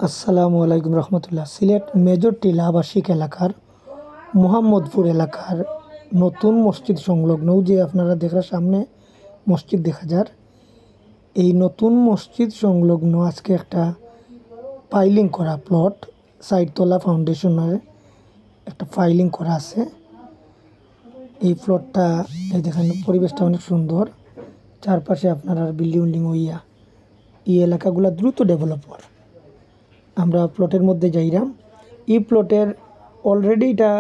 আসসালামু আলাইকুম রহমতুল্লাহ। সিলেট মেজর টিলা আবাসিক এলাকার মোহাম্মদপুর এলাকার নতুন মসজিদ সংলগ্ন যে আপনারা দেখার সামনে মসজিদ দেখা যার, এই নতুন মসজিদ সংলগ্ন আজকে একটা ফাইলিং করা প্লট, সাইডতলা ফাউন্ডেশনের একটা ফাইলিং করা আছে। এই প্লটটা এই দেখেন, পরিবেশটা অনেক সুন্দর, চারপাশে আপনার আর বিল্ডিং হইয়া এই এলাকাগুলো দ্রুত ডেভেলপ হওয়ার। আমরা প্লটের মধ্যে যাইরাম। এই প্লটের অলরেডি এটা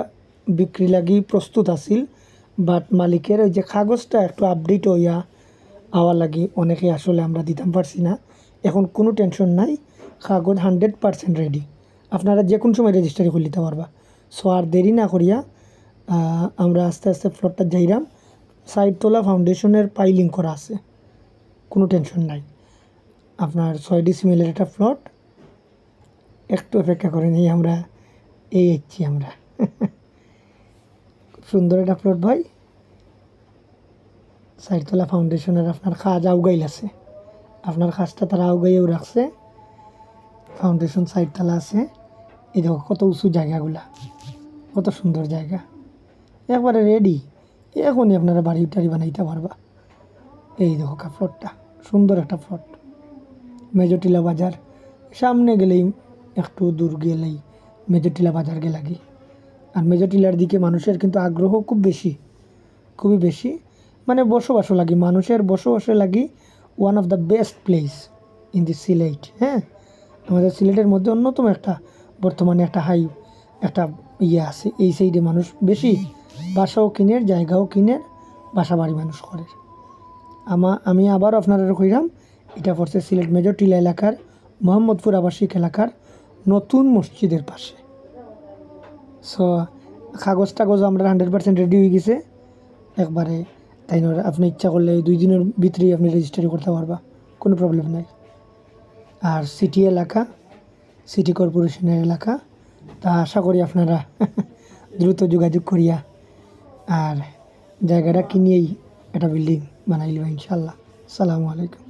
বিক্রি লাগি প্রস্তুত আছিল, বাট মালিকের ওই যে কাগজটা একটু আপডেট হইয়া আওয়া লাগি অনেকে আসলে আমরা দিতাম পারছি না। এখন কোনো টেনশন নাই, কাগজ 100% রেডি, আপনারা যে কোনো সময় রেজিস্ট্রি করে নিতে পারবা। সো আর দেরি না করিয়া আমরা আস্তে আস্তে প্লটটা যাইরাম। সাইডতলা ফাউন্ডেশনের পাইলিং করা আছে, কোনো টেনশন নাই। আপনার 6 ডিসিমেলের একটা প্লট, একটু অপেক্ষা করে নিই, আমরা এই এসছি আমরা। খুব সুন্দর একটা প্লট ভাই। সাইডতলা ফাউন্ডেশনের আপনার খাজ আউগাইল আছে, আপনার খাজটা তারা আউগাইয়েও রাখছে। ফাউন্ডেশন সাইডতলা আছে, এই দেখো কত উঁচু জায়গাগুলা, কত সুন্দর জায়গা, একবারে রেডি। এখনই আপনারা বাড়ি টাড়ি বানাইতে পারবা। এই দেখো প্লটটা, সুন্দর একটা প্লট। মেজর টিলা বাজার সামনে গেলেই, একটু দূর গেলেই মেজর টিলা বাজার গে লাগে। আর মেজর টিলার দিকে মানুষের কিন্তু আগ্রহ খুব বেশি, খুবই বেশি। মানে বসবাসও লাগি, মানুষের বসবাসে লাগি one of the best place in the Sylhet. হ্যাঁ, আমাদের সিলেটের মধ্যে অন্যতম একটা বর্তমানে একটা একটা আছে। এই সাইডে মানুষ বেশি বাসাও কিনের, জায়গাও কিনের, বাসা বাড়ি মানুষ করে। আমি আবারও আপনারা কইরাম, এটা পড়ছে সিলেট মেজর টিলা এলাকার মোহাম্মদপুর আবাসিক এলাকার নতুন মসজিদের পাশে। সো কাগজ টাগজ আমরা 100% রেডি হয়ে গেছে একবারে। তাই না, আপনি ইচ্ছা করলে 2 দিনের ভিতরেই আপনি রেজিস্ট্রি করতে পারবা, কোনো প্রবলেম নাই। আর সিটি এলাকা, সিটি কর্পোরেশনের এলাকা, তা আশা করি আপনারা দ্রুত যোগাযোগ করিয়া আর জায়গাটা কিনিয়েই একটা বিল্ডিং বানাইলিবা ইনশাল্লাহ। আসসালামু আলাইকুম।